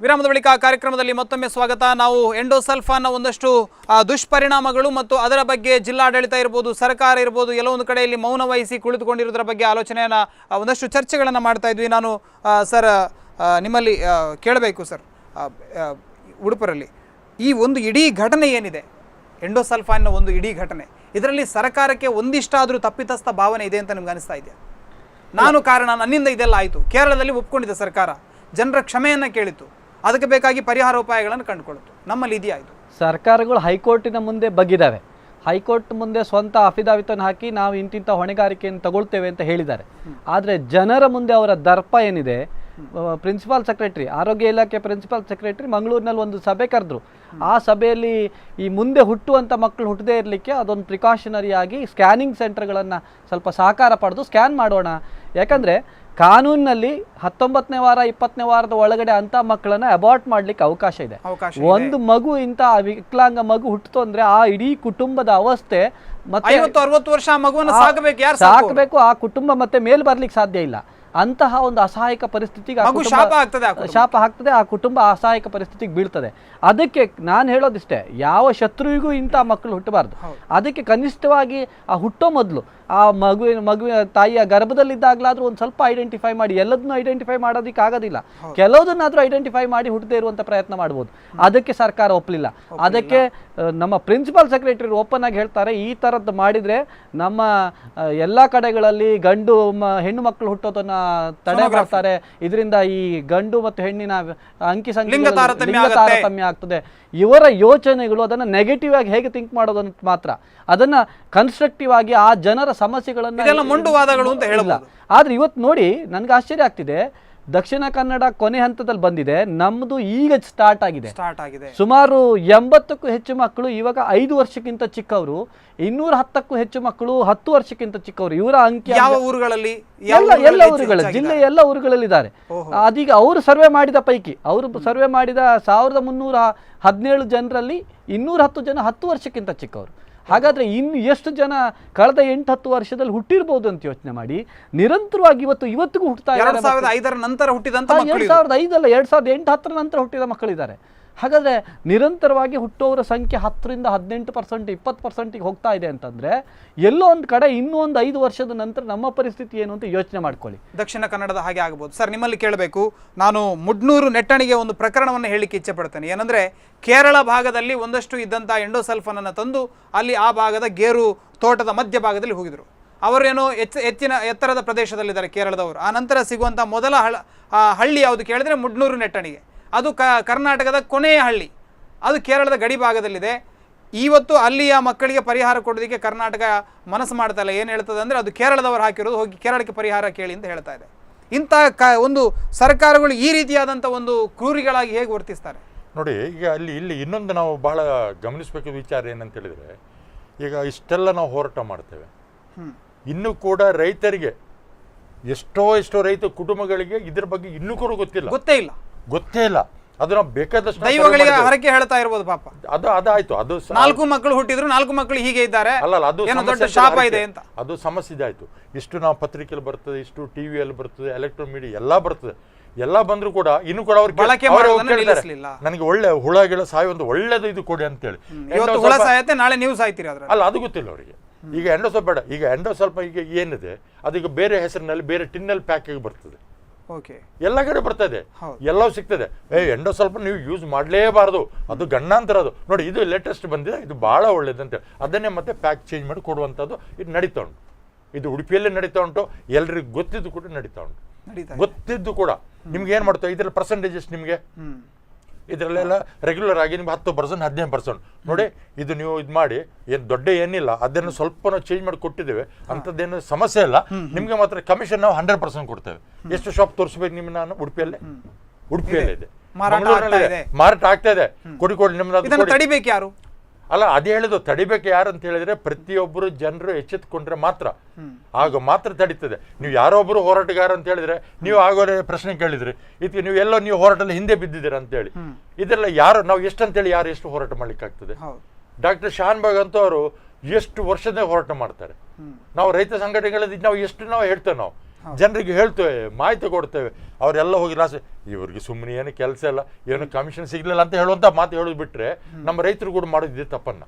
ವಿರಾಮದ ಬಳಿಕ ಕಾರ್ಯಕ್ರಮದಲ್ಲಿ ಮತ್ತೊಮ್ಮೆ ಸ್ವಾಗತ. ನಾವು ಎಂಡೋಸಲ್ಫಾನ್ನ ಒಂದಷ್ಟು ದುಷ್ಪರಿಣಾಮಗಳು ಮತ್ತು ಅದರ ಬಗ್ಗೆ ಜಿಲ್ಲಾಡಳಿತ ಇರ್ಬೋದು, ಸರ್ಕಾರ ಇರ್ಬೋದು, ಎಲ್ಲೊಂದು ಕಡೆಯಲ್ಲಿ ಮೌನ ವಹಿಸಿ ಕುಳಿತುಕೊಂಡಿರೋದ್ರ ಬಗ್ಗೆ ಆಲೋಚನೆಯನ್ನು ಒಂದಷ್ಟು ಚರ್ಚೆಗಳನ್ನು ಮಾಡ್ತಾ ಇದ್ವಿ. ನಾನು ಸರ್ ನಿಮ್ಮಲ್ಲಿ ಕೇಳಬೇಕು ಸರ್, ಉಡುಪರಲ್ಲಿ ಈ ಒಂದು ಇಡೀ ಘಟನೆ ಏನಿದೆ, ಎಂಡೋಸಲ್ಫಾನ್ನ ಒಂದು ಇಡೀ ಘಟನೆ, ಇದರಲ್ಲಿ ಸರ್ಕಾರಕ್ಕೆ ಒಂದಿಷ್ಟಾದರೂ ತಪ್ಪಿತಸ್ಥ ಭಾವನೆ ಇದೆ ಅಂತ ನಿಮ್ಗೆ ಅನಿಸ್ತಾ ಇದೆಯಾ? ನಾನು ಕಾರಣ, ನನ್ನಿಂದ ಇದೆಲ್ಲ ಆಯಿತು. ಕೇರಳದಲ್ಲಿ ಒಪ್ಕೊಂಡಿದೆ ಸರ್ಕಾರ, ಜನರ ಕ್ಷಮೆಯನ್ನು ಕೇಳಿತು, ಅದಕ್ಕೆ ಬೇಕಾಗಿ ಪರಿಹಾರೋಪಾಯಗಳನ್ನು ಕಂಡುಕೊಳ್ಳುತ್ತು. ನಮ್ಮಲ್ಲಿ ಇದೆಯಾ ಇದು? ಸರ್ಕಾರಗಳು ಹೈಕೋರ್ಟಿನ ಮುಂದೆ ಬಗ್ಗಿದ್ದಾವೆ. ಹೈಕೋರ್ಟ್ ಮುಂದೆ ಸ್ವಂತ ಅಫಿದಾವಿತನ್ನು ಹಾಕಿ ನಾವು ಇಂತಿಂಥ ಹೊಣೆಗಾರಿಕೆಯನ್ನು ತಗೊಳ್ತೇವೆ ಅಂತ ಹೇಳಿದ್ದಾರೆ. ಆದರೆ ಜನರ ಮುಂದೆ ಅವರ ದರ್ಪ ಏನಿದೆ, ಪ್ರಿನ್ಸಿಪಾಲ್ ಸೆಕ್ರೆಟರಿ, ಆರೋಗ್ಯ ಇಲಾಖೆ ಪ್ರಿನ್ಸಿಪಾಲ್ ಸೆಕ್ರೆಟರಿ ಮಂಗಳೂರಿನಲ್ಲಿ ಒಂದು ಸಭೆ ಕರೆದ್ರು. ಆ ಸಭೆಯಲ್ಲಿ ಈ ಮುಂದೆ ಹುಟ್ಟುವಂಥ ಮಕ್ಕಳು ಹುಟ್ಟದೇ ಇರಲಿಕ್ಕೆ ಅದೊಂದು ಪ್ರಿಕಾಷನರಿ ಆಗಿ ಸ್ಕ್ಯಾನಿಂಗ್ ಸೆಂಟರ್ಗಳನ್ನು ಸ್ವಲ್ಪ ಸಹಕಾರ ಪಡೆದು ಸ್ಕ್ಯಾನ್ ಮಾಡೋಣ. ಯಾಕಂದರೆ ಕಾನೂನಿನಲ್ಲಿ 19ನೇ ವಾರ 20ನೇ ವಾರದ ಒಳಗಡೆ ಅಂಥ ಮಕ್ಕಳನ್ನು ಅಬಾರ್ಟ್ ಮಾಡಲಿಕ್ಕೆ ಅವಕಾಶ ಇದೆ. ಒಂದು ಮಗು ಇಂಥ ವಿಕಲಾಂಗ ಮಗು ಹುಟ್ಟಿತು ಅಂದರೆ ಆ ಇಡೀ ಕುಟುಂಬದ ಅವಸ್ಥೆ ಮತ್ತೆ 50-60 ವರ್ಷ ಮಗುವನ್ನು ಸಾಕಬೇಕು. ಆ ಕುಟುಂಬ ಮತ್ತೆ ಮೇಲ್ ಬರ್ಲಿಕ್ಕೆ ಸಾಧ್ಯ ಇಲ್ಲ. ಅಂತಹ ಒಂದು ಅಸಹಾಯಕ ಪರಿಸ್ಥಿತಿಗೆ ಶಾಪ ಹಾಕ್ತದೆ, ಆ ಕುಟುಂಬ ಅಸಹಾಯಕ ಪರಿಸ್ಥಿತಿಗೆ ಬೀಳ್ತದೆ. ಅದಕ್ಕೆ ನಾನು ಹೇಳೋದಿಷ್ಟೇ, ಯಾವ ಶತ್ರುವಿಗೂ ಇಂಥ ಮಕ್ಕಳು ಹುಟ್ಟಬಾರ್ದು. ಅದಕ್ಕೆ ಕನಿಷ್ಠವಾಗಿ ಆ ಹುಟ್ಟೋ ಮೊದಲು ಆ ಮಗುವಿನ ತಾಯಿಯ ಗರ್ಭದಲ್ಲಿದ್ದಾಗಲಾದ್ರೂ ಒಂದು ಸ್ವಲ್ಪ ಐಡೆಂಟಿಫೈ ಮಾಡಿ, ಎಲ್ಲದನ್ನೂ ಐಡೆಂಟಿಫೈ ಮಾಡೋದಕ್ಕೆ ಆಗೋದಿಲ್ಲ, ಕೆಲವುದನ್ನಾದ್ರೂ ಐಡೆಂಟಿಫೈ ಮಾಡಿ ಹುಟ್ಟದೇ ಇರುವಂಥ ಪ್ರಯತ್ನ ಮಾಡ್ಬೋದು. ಅದಕ್ಕೆ ಸರ್ಕಾರ ಒಪ್ಪಲಿಲ್ಲ. ಅದಕ್ಕೆ ನಮ್ಮ ಪ್ರಿನ್ಸಿಪಾಲ್ ಸೆಕ್ರೆಟರಿ ಓಪನ್ ಆಗಿ ಹೇಳ್ತಾರೆ, ಈ ಥರದ್ದು ಮಾಡಿದರೆ ನಮ್ಮ ಎಲ್ಲ ಕಡೆಗಳಲ್ಲಿ ಹೆಣ್ಣು ಮಕ್ಕಳು ಹುಟ್ಟೋದನ್ನ ತಡೆ ಬರ್ತಾರೆ, ಇದರಿಂದ ಈ ಗಂಡು ಮತ್ತು ಹೆಣ್ಣಿನ ಅಂಕಿ ಸಂಖ್ಯೆ ತಾರತಮ್ಯ ಆಗ್ತದೆ. ಇವರ ಯೋಚನೆಗಳು ಅದನ್ನು ನೆಗೆಟಿವ್ ಆಗಿ ಹೇಗೆ ಥಿಂಕ್ ಮಾಡೋದನ್ನು ಮಾತ್ರ, ಅದನ್ನ ಕನ್ಸ್ಟ್ರಕ್ಟಿವ್ ಆಗಿ ಆ ಜನರ ಸಮಸ್ಯೆಗಳನ್ನು ಮೊಂಡುವಾದಗಳು ಅಂತ ಹೇಳಿಲ್ಲ. ಆದ್ರೆ ಇವತ್ತು ನೋಡಿ ನನಗೆ ಆಶ್ಚರ್ಯ ಆಗ್ತಿದೆ, ದಕ್ಷಿಣ ಕನ್ನಡ ಕೊನೆ ಹಂತದಲ್ಲಿ ಬಂದಿದೆ, ನಮ್ದು ಈಗ ಸ್ಟಾರ್ಟ್ ಆಗಿದೆ. ಸುಮಾರು 80ಕ್ಕೂ ಹೆಚ್ಚು ಮಕ್ಕಳು ಇವಾಗ 5 ವರ್ಷಕ್ಕಿಂತ ಚಿಕ್ಕವರು, 210ಕ್ಕೂ ಹೆಚ್ಚು ಮಕ್ಕಳು 10 ವರ್ಷಕ್ಕಿಂತ ಚಿಕ್ಕವರು. ಇವರ ಅಂಕಿ ಯಾವ ಊರುಗಳಲ್ಲಿ, ಎಲ್ಲ ಊರುಗಳು, ಜಿಲ್ಲೆಯ ಎಲ್ಲ ಊರುಗಳಲ್ಲಿದ್ದಾರೆ. ಅದೀಗ ಅವರು ಸರ್ವೆ ಮಾಡಿದ ಪೈಕಿ, ಅವರು ಸರ್ವೆ ಮಾಡಿದ 1317 ಜನರಲ್ಲಿ 210 ಜನ 10 ವರ್ಷಕ್ಕಿಂತ ಚಿಕ್ಕವರು. ಹಾಗಾದ್ರೆ ಇನ್ನು ಎಷ್ಟು ಜನ ಕಳೆದ 8-10 ವರ್ಷದಲ್ಲಿ ಹುಟ್ಟಿರ್ಬೋದು ಅಂತ ಯೋಚನೆ ಮಾಡಿ. ನಿರಂತರವಾಗಿ ಇವತ್ತಿಗೂ ಹುಟ್ಟುತ್ತಾ ಇದ್ದಾರೆ. 2005 ನಂತರ ಹುಟ್ಟಿದಂತ 2005 ಅಲ್ಲ, 2008-10 ನಂತರ ಹುಟ್ಟಿದ ಮಕ್ಕಳಿದ್ದಾರೆ. ಹಾಗಾದ್ರೆ ನಿರಂತರವಾಗಿ ಹುಟ್ಟೋರ ಸಂಖ್ಯೆ 10ರಿಂದ 18%, 20%ಗೆ ಹೋಗ್ತಾ ಇದೆ ಅಂತಂದ್ರೆ ಎಲ್ಲೋ ಒಂದು ಕಡೆ ಇನ್ನೂ ಒಂದು 5 ವರ್ಷದ ನಂತರ ನಮ್ಮ ಪರಿಸ್ಥಿತಿ ಏನು ಅಂತ ಯೋಚನೆ ಮಾಡ್ಕೊಳ್ಳಿ. ದಕ್ಷಿಣ ಕನ್ನಡದ ಹಾಗೆ ಆಗಬಹುದು. ಸರ್, ನಿಮ್ಮಲ್ಲಿ ಕೇಳಬೇಕು, ನಾನು ಮುಡ್ನೂರು ನೆಟ್ಟಣಿಗೆ ಒಂದು ಪ್ರಕರಣವನ್ನು ಹೇಳಲಿಕ್ಕೆ ಇಚ್ಛೆ ಪಡ್ತೇನೆ. ಏನಂದ್ರೆ ಕೇರಳ ಭಾಗದಲ್ಲಿ ಒಂದಷ್ಟು ಇದ್ದಂಥ ಎಂಡೋಸಲ್ಫಾನನ್ನು ತಂದು ಅಲ್ಲಿ ಆ ಭಾಗದ ಗೇರು ತೋಟದ ಮಧ್ಯಭಾಗದಲ್ಲಿ ಹೋಗಿದ್ರು. ಅವರೇನೋ ಹೆಚ್ಚಿನ ಎತ್ತರದ ಪ್ರದೇಶದಲ್ಲಿದ್ದಾರೆ ಕೇರಳದವರು. ಆ ನಂತರ ಸಿಗುವಂಥ ಮೊದಲ ಹಳ್ಳಿ ಯಾವುದು ಕೇಳಿದ್ರೆ ಮುಡ್ನೂರು ನೆಟ್ಟಣಿಗೆ. ಅದು ಕರ್ನಾಟಕದ ಕೊನೆಯ ಹಳ್ಳಿ, ಅದು ಕೇರಳದ ಗಡಿ ಭಾಗದಲ್ಲಿದೆ. ಇವತ್ತು ಅಲ್ಲಿಯ ಮಕ್ಕಳಿಗೆ ಪರಿಹಾರ ಕೊಡೋದಕ್ಕೆ ಕರ್ನಾಟಕ ಮನಸ್ಸು ಮಾಡ್ತಾ ಇಲ್ಲ. ಏನು ಹೇಳ್ತದೆ ಅಂದರೆ, ಅದು ಕೇರಳದವರು ಹಾಕಿರೋದು, ಹೋಗಿ ಕೇರಳಕ್ಕೆ ಪರಿಹಾರ ಕೇಳಿ ಅಂತ ಹೇಳ್ತಾ ಇದೆ. ಇಂಥ ಒಂದು ಸರ್ಕಾರಗಳು ಈ ರೀತಿಯಾದಂಥ ಒಂದು ಕ್ರೂರಿಗಳಾಗಿ ಹೇಗೆ ವರ್ತಿಸ್ತಾರೆ ನೋಡಿ. ಈಗ ಇಲ್ಲಿ ಇನ್ನೊಂದು ನಾವು ಬಹಳ ಗಮನಿಸಬೇಕಾದ ವಿಚಾರ ಏನಂತ ಹೇಳಿದರೆ, ಈಗ ಇಷ್ಟೆಲ್ಲ ನಾವು ಹೋರಾಟ ಮಾಡ್ತೇವೆ, ಇನ್ನೂ ಕೂಡ ರೈತರಿಗೆ ಎಷ್ಟೋ ರೈತ ಕುಟುಂಬಗಳಿಗೆ ಇದ್ರ ಬಗ್ಗೆ ಇನ್ನೂ ಕೂಡ ಗೊತ್ತೇ ಇಲ್ಲ. ಅದು ನಾವು ಬೇಕಾದಷ್ಟು ದೈವಗಳಿಗೆ ಹರಕೆ ಹೇಳ್ತಾ ಇರ್ಬೋದು ಪಾಪ. ಅದಾಯ್ತು, ಅದು 4 ಮಕ್ಕಳು ಹುಟ್ಟಿದ್ರು, 4 ಮಕ್ಕಳು ಹೀಗೆ ಇದ್ದಾರೆ, ಅಲ್ಲ ಅದು ದೊಡ್ಡ ಶಾಪ ಇದೆ ಅಂತ, ಅದು ಸಮಸ್ಯೆ ಇದಾಯ್ತು. ಇಷ್ಟು ನಾವು ಪತ್ರಿಕೆಯಲ್ಲಿ ಬರ್ತದೆ, ಇಷ್ಟು ಟಿವಿಯಲ್ಲಿ ಬರ್ತದೆ, ಎಲೆಕ್ಟ್ರಾನಿಕ್ ಮೀಡಿಯಾ ಎಲ್ಲ ಬರ್ತದೆ, ಎಲ್ಲ ಬಂದ್ರು ಕೂಡ ಇನ್ನು ಕೂಡ ನನಗೆ ಒಳ್ಳೆ ಹುಳಗಳ ಸಾಯೊಂದು ಒಳ್ಳೇದು ಇದು ಕೊಡಿ ಅಂತೇಳಿ. ಹುಳ ಸಾಯತ್ತೆ, ನಾಳೆ ನೀವು ಸಾಯ್ತೀರಿ ಅಲ್ಲ, ಅದು ಗೊತ್ತಿಲ್ಲ ಅವರಿಗೆ. ಈಗ ಎಂಡೋಸಲ್ಫ ಬೇಡ, ಈಗ ಎಂಡೋಸಲ್ಫ ಈಗ ಏನಿದೆ ಅದೀಗ ಬೇರೆ ಹೆಸರಿನಲ್ಲಿ ಬೇರೆ ಟಿನ್ನಲ್ಲಿ ಪ್ಯಾಕ್ ಆಗಿ ಬರ್ತದೆ, ಎಲ್ಲ ಕಡೆ ಬರ್ತದೆ, ಎಲ್ಲವೂ ಸಿಗ್ತದೆ. ಎಂಡೋಸಲ್ಫ ನೀವು ಯೂಸ್ ಮಾಡಲೇಬಾರದು, ಅದು ಗಂಡಾಂತರ. ಅದು ನೋಡಿ, ಇದು ಲೇಟೆಸ್ಟ್ ಬಂದಿದೆ, ಇದು ಬಹಳ ಒಳ್ಳೇದಂತೆ, ಅದನ್ನೇ ಮತ್ತೆ ಪ್ಯಾಕ್ ಚೇಂಜ್ ಮಾಡಿ ಕೊಡುವಂಥದ್ದು ಇದು ನಡೀತಾ ಉಂಟು. ಇದು ಉಡುಪಿಯಲ್ಲೇ ನಡೀತಾ ಉಂಟು, ಎಲ್ರಿಗೂ ಗೊತ್ತಿದ್ದು ಕೂಡ ನಡೀತಾ ಉಂಟು. ಗೊತ್ತಿದ್ದು ಕೂಡ ನಿಮ್ಗೆ ಏನು ಮಾಡ್ತೇವೆ, ಇದರಲ್ಲಿ ಪರ್ಸೆಂಟೇಜ್ ಎಷ್ಟು ನಿಮಗೆ, ಇದರಲ್ಲೆಲ್ಲ ರೆಗ್ಯುಲರ್ ಆಗಿ ನಿಮ್ಗೆ 10%, 15% ನೋಡಿ. ಇದು ನೀವು ಇದು ಮಾಡಿ, ಏನು ದೊಡ್ಡ ಏನಿಲ್ಲ, ಅದನ್ನು ಸ್ವಲ್ಪ ನಾವು ಚೇಂಜ್ ಮಾಡಿ ಕೊಟ್ಟಿದ್ದೇವೆ, ಅಂಥದ್ದೇನು ಸಮಸ್ಯೆ ಇಲ್ಲ. ನಿಮ್ಗೆ ಮಾತ್ರ ಕಮಿಷನ್ ನಾವು 100% ಕೊಡ್ತೇವೆ. ಎಷ್ಟು ಶಾಪ್ ತೋರಿಸ್ಬೇಕು ನಿಮ್ಗೆ? ನಾನು ಉಡುಪಿಯಲ್ಲೇ ಇದೆ, ಮಾರಾಟ ಆಗ್ತಾ ಇದೆ. ಕೊಡಿ ನಿಮ್ದು ತಡಿಬೇಕು ಯಾರು? ಅಲ್ಲ, ಅದೇ ಹೇಳಿದ್ದು, ತಡಿಬೇಕು ಯಾರು ಅಂತ ಹೇಳಿದ್ರೆ ಪ್ರತಿಯೊಬ್ಬರು ಜನರು ಎಚ್ಚೆತ್ತುಕೊಂಡ್ರೆ ಮಾತ್ರ, ಆಗ ಮಾತ್ರ ತಡೀತದೆ. ನೀವು ಯಾರೊಬ್ಬರು ಹೋರಾಟಗಾರ ಅಂತ ಹೇಳಿದ್ರೆ, ನೀವು ಆಗೋದೇ ಪ್ರಶ್ನೆ ಕೇಳಿದ್ರಿ, ಇದಕ್ಕೆ ನೀವು ಎಲ್ಲೋ ನೀವು ಹೋರಾಟದಲ್ಲಿ ಹಿಂದೆ ಬಿದ್ದಿದ್ದೀರಾ ಅಂತೇಳಿ. ಇದೆಲ್ಲ ಯಾರು, ನಾವು ಎಷ್ಟಂತೇಳಿ ಯಾರು ಎಷ್ಟು ಹೋರಾಟ ಮಾಡ್ಲಿಕ್ಕೆ ಆಗ್ತದೆ? ಡಾಕ್ಟರ್ ಶಾನ್ಭಾಗ್ ಅಂತವರು ಎಷ್ಟು ವರ್ಷದ ಹೋರಾಟ ಮಾಡ್ತಾರೆ. ನಾವು ರೈತ ಸಂಘಟನೆಗಳಲ್ಲಿ ನಾವು ಎಷ್ಟು ಹೇಳ್ತೇವೆ, ನಾವು ಜನರಿಗೆ ಹೇಳ್ತೇವೆ, ಮಾಹಿತಿ ಕೊಡ್ತೇವೆ. ಅವರೆಲ್ಲ ಹೋಗಿ ಲಾಸ್ ಇವ್ರಿಗೆ ಸುಮ್ಮನೆ ಏನು ಕೆಲಸ ಇಲ್ಲ, ಏನು ಕಮಿಷನ್ ಸಿಗ್ಲಿಲ್ಲ ಅಂತ ಹೇಳುವಂತ ಮಾತು ಹೇಳೋದು ಬಿಟ್ರೆ ನಮ್ಮ ರೈತರು ಕೂಡ ಮಾಡೋದಿದೆ ತಪ್ಪನ್ನ.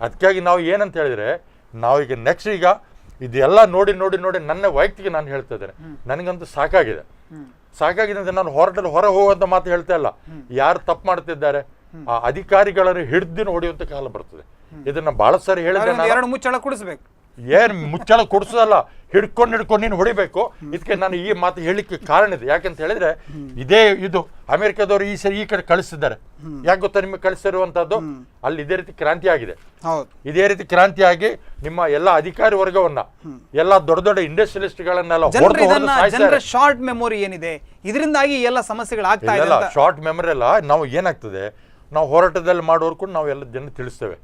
ಅದಕ್ಕಾಗಿ ನಾವು ಏನಂತ ಹೇಳಿದ್ರೆ, ನಾವೀಗ ನೆಕ್ಸ್ಟ್ ಈಗ ಇದೆಲ್ಲ ನೋಡಿ ನೋಡಿ ನೋಡಿ ನನ್ನ ವೈಯಕ್ತಿಕ ನಾನು ಹೇಳ್ತಾ ಇದ್ದೇನೆ, ನನಗಂತೂ ಸಾಕಾಗಿದೆ. ಸಾಕಾಗಿದೆ ಅಂದ್ರೆ ನಾನು ಹೊರ ಹೋಗುವಂತ ಮಾತು ಹೇಳ್ತಾ ಇಲ್ಲ. ಯಾರು ತಪ್ಪು ಮಾಡ್ತಿದ್ದಾರೆ ಆ ಅಧಿಕಾರಿಗಳನ್ನು ಹಿಡ್ದಿನ ಹೊಡೆಯುವಂತ ಕಾಲ ಬರ್ತದೆ. ಇದನ್ನ ಬಹಳ ಸಾರಿ ಹೇಳಿದ್ರೆ, ಎರಡು ಮುಚ್ಚಳ ಕುಡಿಸ್ಬೇಕು. ಏನ್ ಮುಚ್ಚಳ ಕೊಡ್ಸೋದಲ್ಲ, ಹಿಡ್ಕೊಂಡು ನೀನು ಹೊಡಿಬೇಕು. ಇದಕ್ಕೆ ನಾನು ಈ ಮಾತು ಹೇಳಿಕ್ಕೆ ಕಾರಣ ಇದೆ. ಯಾಕಂತ ಹೇಳಿದ್ರೆ ಇದು ಅಮೆರಿಕದವರು ಈ ಕಡೆ ಕಳಿಸಿದ್ದಾರೆ. ಯಾಕೆ ಗೊತ್ತಾ ನಿಮಗೆ ಕಳಿಸಿರುವಂತದ್ದು? ಅಲ್ಲಿ ಇದೇ ರೀತಿ ಕ್ರಾಂತಿ ಆಗಿದೆ. ಇದೇ ರೀತಿ ಕ್ರಾಂತಿ ಆಗಿ ನಿಮ್ಮ ಎಲ್ಲಾ ಅಧಿಕಾರಿ ವರ್ಗವನ್ನ, ಎಲ್ಲಾ ದೊಡ್ಡ ದೊಡ್ಡ ಇಂಡಸ್ಟ್ರಿಯಲಿಸ್ಟ್ಗಳನ್ನೆಲ್ಲ ಶಾರ್ಟ್ ಮೆಮೊರಿ ಏನಿದೆ, ಇದರಿಂದಾಗಿ ಎಲ್ಲ ಸಮಸ್ಯೆಗಳು ಆಗ್ತಾ ಇದೆ. ಶಾರ್ಟ್ ಮೆಮೊರಿ ಎಲ್ಲ ನಾವು ಏನಾಗ್ತದೆ, ನಾವು ಹೋರಾಟದಲ್ಲಿ ಮಾಡೋರು ಕೂಡ ನಾವು ಎಲ್ಲ ಜನ ತಿಳಿಸ್ತೇವೆ.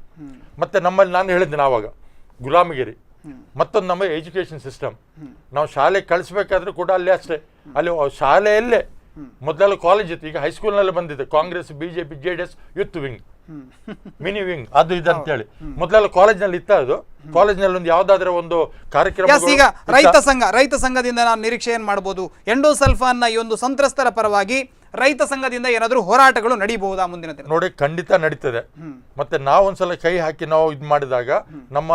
ಮತ್ತೆ ನಮ್ಮಲ್ಲಿ ನಾನು ಹೇಳಿದ್ದೇನೆ ಆವಾಗ ಗುಲಾಮಗಿರಿ, ಮತ್ತೊಂದು ನಮ್ಮ ಎಜುಕೇಶನ್ ಸಿಸ್ಟಮ್. ನಾವು ಶಾಲೆ ಕಳಿಸ್ಬೇಕಾದ್ರೂ ಕೂಡ ಅಲ್ಲಿ ಅಷ್ಟೇ, ಅಲ್ಲಿ ಶಾಲೆಯಲ್ಲೇ ಮೊದಲೆಲ್ಲ ಕಾಲೇಜ್ ಇತ್ತು, ಈಗ ಹೈಸ್ಕೂಲ್ನಲ್ಲಿ ಬಂದಿದೆ Congress, BJP, JDS youth wing, mini wing, ಅದು ಇದು ಅಂತೇಳಿ. ಮೊದಲೆಲ್ಲ ಕಾಲೇಜ್ನಲ್ಲಿ ಇತ್ತ, ಅದು ಕಾಲೇಜ್ನಲ್ಲಿ ಒಂದು ಯಾವ್ದಾದ್ರೆ ಒಂದು ಕಾರ್ಯಕ್ರಮ. ಈಗ ರೈತ ಸಂಘದಿಂದ ನಾವು ನಿರೀಕ್ಷೆ ಏನ್ ಮಾಡಬಹುದು? ಎಂಡೋಸಲ್ಫಾನ್ನ ಈ ಒಂದು ಸಂತ್ರಸ್ತರ ಪರವಾಗಿ ರೈತ ಸಂಘದಿಂದ ಏನಾದ್ರೂ ಹೋರಾಟಗಳು ನಡೀಬಹುದಾ ಮುಂದಿನ ದಿನ? ನೋಡಿ, ಖಂಡಿತ ನಡೀತದೆ. ಮತ್ತೆ ನಾವು ಒಂದ್ಸಲ ಕೈ ಹಾಕಿ ನಾವು ಇದು ಮಾಡಿದಾಗ ನಮ್ಮ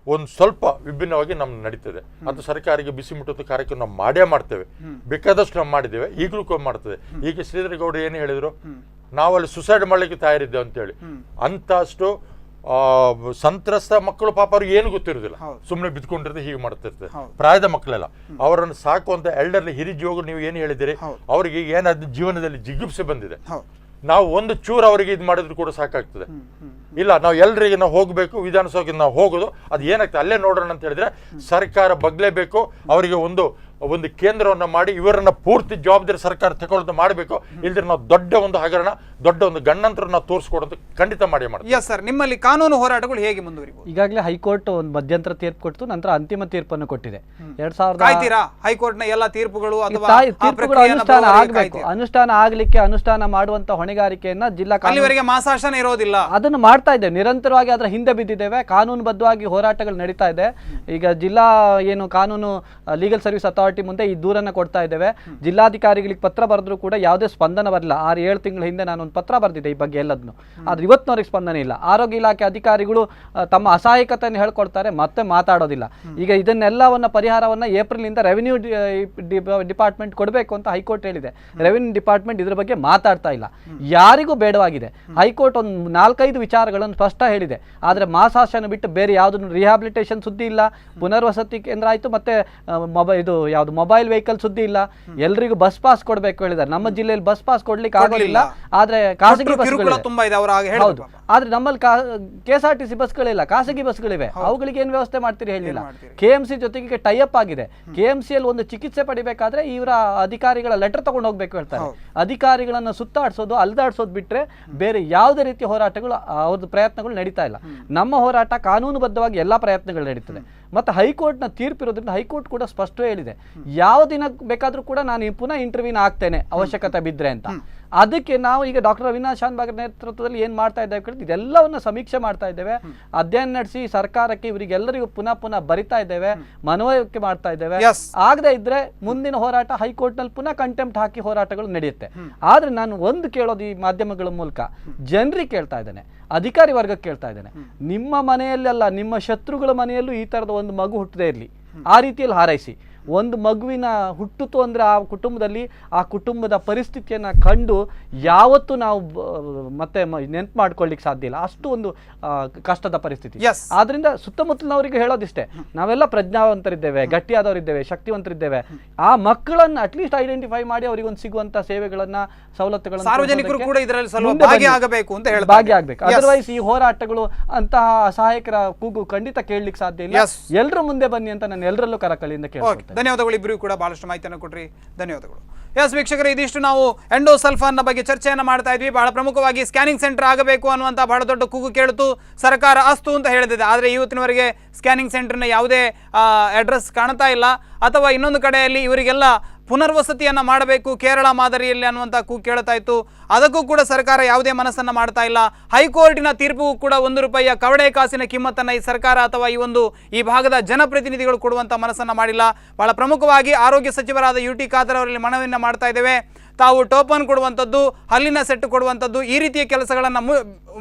ಒಂದು ಸ್ವಲ್ಪ ವಿಭಿನ್ನವಾಗಿ ನಮ್ಗೆ ನಡೀತದೆ. ಅದು ಸರ್ಕಾರಿಗೆ ಬಿಸಿ ಮುಟ್ಟುತ್ತ ಕಾರ್ಯಕ್ರಮ ನಾವು ಮಾಡೇ ಮಾಡ್ತೇವೆ, ಬೇಕಾದಷ್ಟು ನಾವು ಮಾಡಿದ್ದೇವೆ, ಈಗಲೂ ಮಾಡ್ತದೆ. ಈಗ ಶ್ರೀಧರ ಗೌಡ ಏನು ಹೇಳಿದ್ರು, ನಾವಲ್ಲಿ ಸುಸೈಡ್ ಮಾಡ್ಲಿಕ್ಕೆ ತಯಾರಿದ್ದೇವೆ ಅಂತೇಳಿ. ಅಂತಷ್ಟು ಸಂತ್ರಸ್ತ ಮಕ್ಕಳು ಪಾಪ ಅವ್ರಿಗೆ ಏನು ಗೊತ್ತಿರೋದಿಲ್ಲ, ಸುಮ್ಮನೆ ಬಿದ್ಕೊಂಡಿರ್ತದೆ, ಹೀಗೆ ಮಾಡ್ತಿರ್ತದೆ. ಪ್ರಾಯದ ಮಕ್ಕಳೆಲ್ಲ ಅವರನ್ನು ಸಾಕುವಂತ ಎಲ್ಡರ್ಲಿ ಹಿರಿಜೀವಗಳು ನೀವು ಏನು ಹೇಳಿದಿರಿ, ಅವರಿಗೆ ಏನಾದ್ರು ಜೀವನದಲ್ಲಿ ಜಿಗುಪ್ಸೆ ಬಂದಿದೆ. ನಾವು ಒಂದು ಚೂರು ಅವರಿಗೆ ಇದು ಮಾಡಿದ್ರು ಕೂಡ ಸಾಕಾಗ್ತದೆ. ಇಲ್ಲ, ನಾವು ಎಲ್ರಿಗೆ ನಾವು ಹೋಗ್ಬೇಕು, ವಿಧಾನಸೌಧಕ್ಕೆ ನಾವು ಹೋಗೋದು, ಅದು ಏನಾಗ್ತದೆ ಅಲ್ಲೇ ನೋಡೋಣ ಅಂತ ಹೇಳಿದ್ರೆ ಸರ್ಕಾರ ಬಗ್ಲೇಬೇಕು. ಅವರಿಗೆ ಒಂದು ಕೇಂದ್ರವನ್ನ ಮಾಡಿ ಇವರನ್ನ ಪೂರ್ತಿ ಜವಾಬ್ದಾರಿ ಸರ್ಕಾರ ತಗೊಳ್ಳೋದು ಮಾಡಬೇಕು. ಇಲ್ದ್ರೆ ನಾವು ದೊಡ್ಡ ಒಂದು ಹಗರಣ, ದೊಡ್ಡ ಒಂದು ಗಂಡಂತರ ನಾವು ತೋರಿಸ್ಕೊಡೋದು ಖಂಡಿತ ಮಾಡಿ ಮಾಡ್ತೀವಿ. ಸರ್, ನಿಮ್ಮಲ್ಲಿ ಕಾನೂನು ಹೋರಾಟಗಳು ಹೇಗೆ ಮುಂದುವರಿಬಹುದು? ಈಗಾಗಲೇ ಹೈಕೋರ್ಟ್ ಒಂದು ಮಧ್ಯಂತರ ತೀರ್ಪು ಕೊಟ್ಟು ನಂತರ ಅಂತಿಮ ತೀರ್ಪನ್ನು ಕೊಟ್ಟಿದೆ. 2000 ಹೈಕೋರ್ಟ್ ನ ಎಲ್ಲ ತೀರ್ಪುಗಳು ಅನುಷ್ಠಾನ ಆಗ್ಲಿಕ್ಕೆ ಅನುಷ್ಠಾನ ಮಾಡುವಂತ ಹೊಣೆಗಾರಿಕೆಯನ್ನ ಜಿಲ್ಲಾ ಅಲ್ಲಿವರೆಗೆ ಮಾಸಾಶನ ಇರೋದಿಲ್ಲ. ಅದನ್ನು ಮಾಡ್ತಾ ಇದ್ದೇವೆ, ನಿರಂತರವಾಗಿ ಅದರ ಹಿಂದೆ ಬಿದ್ದಿದ್ದೇವೆ. ಕಾನೂನುಬದ್ಧವಾಗಿ ಹೋರಾಟಗಳು ನಡೀತಾ ಇದೆ. ಈಗ ಜಿಲ್ಲಾ ಏನು ಕಾನೂನು ಲೀಗಲ್ ಸರ್ವಿಸ್ ಅಥಾರಿಟಿ ಮುಂದೆ ಈ ದೂರನ್ನ ಕೊಡ್ತಾ ಇದ್ದೇವೆ. ಜಿಲ್ಲಾಧಿಕಾರಿಗಳಿಗೆ ಪತ್ರ ಬರೆದ್ರು ಕೂಡ ಯಾವುದೇ ಸ್ಪಂದನ ಬರಲಿಲ್ಲ. 6-7 ತಿಂಗಳ ಹಿಂದೆ ನಾನು ಒಂದು ಪತ್ರ ಬರೆದಿದ್ದೆ ಈ ಬಗ್ಗೆ ಎಲ್ಲದನ್ನು, ಆದ್ರೆ ಇವತ್ತಿನವರೆಗೆ ಸ್ಪಂದನೆ ಇಲ್ಲ. ಆರೋಗ್ಯ ಇಲಾಖೆ ಅಧಿಕಾರಿಗಳು ತಮ್ಮ ಅಸಹಾಯಕತೆಯನ್ನು ಹೇಳ್ಕೊಡ್ತಾರೆ, ಮತ್ತೆ ಮಾತಾಡೋದಿಲ್ಲ. ಈಗ ಇದನ್ನೆಲ್ಲವನ್ನ ಪರಿಹಾರವನ್ನ ಏಪ್ರಿಲ್ ಇಂದ ರೆವಿನ್ಯೂ ಡಿಪಾರ್ಟ್ಮೆಂಟ್ ಕೊಡಬೇಕು ಅಂತ ಹೈಕೋರ್ಟ್ ಹೇಳಿದೆ. ರೆವಿನ್ಯೂ ಡಿಪಾರ್ಟ್ಮೆಂಟ್ ಇದ್ರ ಬಗ್ಗೆ ಮಾತಾಡ್ತಾ ಇಲ್ಲ, ಯಾರಿಗೂ ಬೇಡವಾಗಿದೆ. ಹೈಕೋರ್ಟ್ ಒಂದು 4-5 ವಿಚಾರಗಳನ್ನು ಸ್ಪಷ್ಟ ಹೇಳಿದೆ, ಆದ್ರೆ ಮಾಸಾಶನ ಬಿಟ್ಟು ಬೇರೆ ಯಾವ್ದು ರಿಹಾಬಿಲಿಟೇಷನ್ ಸುದ್ದಿ ಇಲ್ಲ, ಪುನರ್ವಸತಿ ಕೇಂದ್ರ ಆಯ್ತು, ಮತ್ತೆ ಇದು ಯಾವ್ದು ಮೊಬೈಲ್ ವೆಹಿಕಲ್ ಸುದ್ದಿ ಇಲ್ಲ. ಎಲ್ರಿಗೂ ಬಸ್ ಪಾಸ್ ಕೊಡ್ಬೇಕು ಹೇಳಿದ್ದಾರೆ. ನಮ್ಮ ಜಿಲ್ಲೆಯಲ್ಲಿ ಬಸ್ ಪಾಸ್ ಕೊಡ್ಲಿಕ್ಕೆ ಆಗೋದಿಲ್ಲ, ಆದ್ರೆ ಖಾಸಗಿ ಹೌದು, ಆದ್ರೆ ನಮ್ಮಲ್ಲಿ KSRTC ಬಸ್ಗಳಿಲ್ಲ, ಖಾಸಗಿ ಬಸ್ಗಳಿವೆ. ಅವುಗಳಿಗೆ ಏನ್ ವ್ಯವಸ್ಥೆ ಮಾಡ್ತೀರಿ ಹೇಳಿಲ್ಲ. KMC ಜೊತೆಗೆ ಟೈ ಅಪ್ ಆಗಿದೆ. KMC ಯಲ್ಲಿ ಒಂದು ಚಿಕಿತ್ಸೆ ಪಡಿಬೇಕಾದ್ರೆ ಇವರ ಅಧಿಕಾರಿಗಳ ಲೆಟರ್ ತಗೊಂಡು ಹೋಗ್ಬೇಕು ಹೇಳ್ತಾರೆ. ಅಧಿಕಾರಿಗಳನ್ನ ಸುತ್ತಾಡ್ಸೋದು, ಅಲ್ದಾಡ್ಸೋದು ಬಿಟ್ರೆ ಬೇರೆ ಯಾವುದೇ ರೀತಿಯ ಹೋರಾಟಗಳು ಅವ್ರದ್ದು ಪ್ರಯತ್ನಗಳು ನಡೀತಾ ಇಲ್ಲ. ನಮ್ಮ ಹೋರಾಟ ಕಾನೂನುಬದ್ಧವಾಗಿ ಎಲ್ಲಾ ಪ್ರಯತ್ನಗಳು ನಡೀತದೆ. ಮತ್ತೆ ಹೈಕೋರ್ಟ್ನ ತೀರ್ಪಿರೋದ್ರಿಂದ ಹೈಕೋರ್ಟ್ ಕೂಡ ಸ್ಪಷ್ಟ ಹೇಳಿದೆ, ಯಾವ ದಿನ ಬೇಕಾದ್ರೂ ಕೂಡ ನಾನು ಪುನಃ ಇಂಟರ್ವ್ಯೂನ ಆಗ್ತೇನೆ ಅವಶ್ಯಕತೆ ಬಿದ್ರೆ ಅಂತ. ಅದಕ್ಕೆ ನಾವು ಈಗ ಡಾಕ್ಟರ್ ಅವಿನಾಶ್ ಶಾನ್ಭಾಗ್ ನೇತೃತ್ವದಲ್ಲಿ ಏನ್ ಮಾಡ್ತಾ ಇದ್ದೇವೆ, ಇದೆಲ್ಲವನ್ನ ಸಮೀಕ್ಷೆ ಮಾಡ್ತಾ ಇದ್ದೇವೆ, ಅಧ್ಯಯನ ನಡೆಸಿ ಸರ್ಕಾರಕ್ಕೆ ಇವರಿಗೆಲ್ಲರಿಗೂ ಪುನಃ ಬರಿತಾ ಇದ್ದೇವೆ, ಮನವರಿಕೆ ಮಾಡ್ತಾ ಇದ್ದೇವೆ. ಆಗದೆ ಇದ್ರೆ ಮುಂದಿನ ಹೋರಾಟ ಹೈಕೋರ್ಟ್ ನಲ್ಲಿ ಪುನಃ ಕಂಟೆಂಪ್ಟ್ ಹಾಕಿ ಹೋರಾಟಗಳು ನಡೆಯುತ್ತೆ. ಆದ್ರೆ ನಾನು ಒಂದು ಕೇಳೋದು ಈ ಮಾಧ್ಯಮಗಳ ಮೂಲಕ ಜನರಿಗೆ ಕೇಳ್ತಾ ಇದ್ದೇನೆ, ಅಧಿಕಾರಿ ವರ್ಗಕ್ಕೆ ಕೇಳ್ತಾ ಇದ್ದೇನೆ, ನಿಮ್ಮ ಮನೆಯಲ್ಲೆಲ್ಲ ನಿಮ್ಮ ಶತ್ರುಗಳ ಮನೆಯಲ್ಲೂ ಈ ತರದ ಒಂದು ಮಗು ಹುಟ್ಟದೇ ಇರಲಿ, ಆ ರೀತಿಯಲ್ಲಿ ಹಾರೈಸಿ. ಒಂದು ಮಗುವಿನ ಹುಟ್ಟಿತು ಅಂದ್ರೆ ಆ ಕುಟುಂಬದಲ್ಲಿ ಆ ಕುಟುಂಬದ ಪರಿಸ್ಥಿತಿಯನ್ನ ಕಂಡು ಯಾವತ್ತೂ ನಾವು ಮತ್ತೆ ನೆನ್ಪು ಮಾಡ್ಕೊಳ್ಳಿಕ್ಕೆ ಸಾಧ್ಯ ಇಲ್ಲ, ಅಷ್ಟು ಒಂದು ಕಷ್ಟದ ಪರಿಸ್ಥಿತಿ. ಆದ್ರಿಂದ ಸುತ್ತಮುತ್ತಲಿನವರಿಗೆ ಹೇಳೋದಿಷ್ಟೇ, ನಾವೆಲ್ಲ ಪ್ರಜ್ಞಾವಂತರಿದ್ದೇವೆ, ಗಟ್ಟಿಯಾದವರಿದ್ದೇವೆ, ಶಕ್ತಿವಂತರಿದ್ದೇವೆ. ಆ ಮಕ್ಕಳನ್ನ ಅಟ್ಲೀಸ್ಟ್ ಐಡೆಂಟಿಫೈ ಮಾಡಿ ಅವರಿಗೆ ಒಂದು ಸಿಗುವಂತ ಸೇವೆಗಳನ್ನ, ಸವಲತ್ತುಗಳನ್ನ ಸಾರ್ವಜನಿಕರು ಕೂಡ ಇದರಲ್ಲಿ ಭಾಗಿಯಾಗಬೇಕು ಅಂತ ಹೇಳಿ ಭಾಗಿಯಾಗಬೇಕು. ಅದರ್ವೈಸ್ ಈ ಹೋರಾಟಗಳು ಅಂತಹ ಅಸಹಾಯಕರ ಕೂಗು ಖಂಡಿತ ಕೇಳಲಿಕ್ಕೆ ಸಾಧ್ಯ ಇಲ್ಲ. ಎಲ್ಲರೂ ಮುಂದೆ ಬನ್ನಿ ಅಂತ ನಾನು ಎಲ್ಲರಲ್ಲೂ ಕರಕಳಿಯಿಂದ ಕೇಳ್ತೀನಿ. ಧನ್ಯವಾದಗಳು, ಇಬ್ಬರಿಗೂ ಕೂಡ ಬಹಳಷ್ಟು ಮಾಹಿತಿಯನ್ನು ಕೊಟ್ರಿ, ಧನ್ಯವಾದಗಳು. ಎಸ್ ವೀಕ್ಷಕರು, ಇದಿಷ್ಟು ನಾವು ಎಂಡೋಸಲ್ಫಾನ್ನ ಬಗ್ಗೆ ಚರ್ಚೆಯನ್ನು ಮಾಡ್ತಾ ಇದ್ವಿ. ಬಹಳ ಪ್ರಮುಖವಾಗಿ ಸ್ಕ್ಯಾನಿಂಗ್ ಸೆಂಟರ್ ಆಗಬೇಕು ಅನ್ನುವಂಥ ಬಹಳ ದೊಡ್ಡ ಕೂಗು ಕೇಳಿತು. ಸರ್ಕಾರ ಅಸ್ತು ಅಂತ ಹೇಳಿದೆ. ಆದರೆ ಇವತ್ತಿನವರೆಗೆ ಸ್ಕ್ಯಾನಿಂಗ್ ಸೆಂಟರ್ನ ಯಾವುದೇ ಅಡ್ರೆಸ್ ಕಾಣ್ತಾ ಇಲ್ಲ. ಅಥವಾ ಇನ್ನೊಂದು ಕಡೆಯಲ್ಲಿ ಇವರಿಗೆಲ್ಲ ಪುನರ್ವಸತಿಯನ್ನು ಮಾಡಬೇಕು ಕೇರಳ ಮಾದರಿಯಲ್ಲಿ ಅನ್ನುವಂಥ ಕೂಗು ಕೇಳ್ತಾ ಇತ್ತು. ಅದಕ್ಕೂ ಕೂಡ ಸರ್ಕಾರ ಯಾವುದೇ ಮನಸ್ಸನ್ನು ಮಾಡ್ತಾ ಇಲ್ಲ. ಹೈಕೋರ್ಟಿನ ತೀರ್ಪಿಗೂ ಕೂಡ ₹1 ಕವಡೆ ಕಾಸಿನ ಕಿಮ್ಮತ್ತನ್ನು ಈ ಸರ್ಕಾರ ಅಥವಾ ಈ ಭಾಗದ ಜನಪ್ರತಿನಿಧಿಗಳು ಕೊಡುವಂಥ ಮನಸ್ಸನ್ನು ಮಾಡಿಲ್ಲ. ಬಹಳ ಪ್ರಮುಖವಾಗಿ ಆರೋಗ್ಯ ಸಚಿವರಾದ UT ಖಾದರ್ ಅವರಲ್ಲಿ ಮನವಿಯನ್ನು ಮಾಡ್ತಾ ಇದ್ದೇವೆ. ತಾವು ಟೋಪನ್ ಕೊಡುವಂಥದ್ದು, ಹಲ್ಲಿನ ಸೆಟ್ ಕೊಡುವಂಥದ್ದು, ಈ ರೀತಿಯ ಕೆಲಸಗಳನ್ನು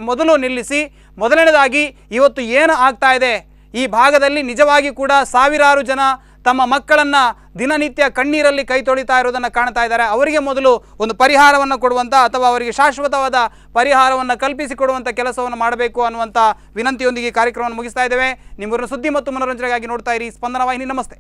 ಮೊದಲು ನಿಲ್ಲಿಸಿ, ಮೊದಲನೇದಾಗಿ ಇವತ್ತು ಏನು ಆಗ್ತಾ ಇದೆ ಈ ಭಾಗದಲ್ಲಿ ನಿಜವಾಗಿ ಕೂಡ ಸಾವಿರಾರು ಜನ ತಮ್ಮ ಮಕ್ಕಳನ್ನು ದಿನನಿತ್ಯ ಕಣ್ಣೀರಲ್ಲಿ ಕೈ ತೊಳಿತಾ ಇರೋದನ್ನು ಕಾಣ್ತಾ ಇದ್ದಾರೆ. ಅವರಿಗೆ ಮೊದಲು ಒಂದು ಪರಿಹಾರವನ್ನು ಕೊಡುವಂಥ ಅಥವಾ ಅವರಿಗೆ ಶಾಶ್ವತವಾದ ಪರಿಹಾರವನ್ನು ಕಲ್ಪಿಸಿಕೊಡುವಂಥ ಕೆಲಸವನ್ನು ಮಾಡಬೇಕು ಅನ್ನುವಂಥ ವಿನಂತಿಯೊಂದಿಗೆ ಕಾರ್ಯಕ್ರಮವನ್ನು ಮುಗಿಸ್ತಾ ಇದ್ದೇವೆ. ನಿಮ್ಮನ್ನು ಸುದ್ದಿ ಮತ್ತು ಮನೋರಂಜನೆಗಾಗಿ ನೋಡ್ತಾ ಇರಿ ಸ್ಪಂದನ ವಾಹಿನಿ. ನಮಸ್ತೆ.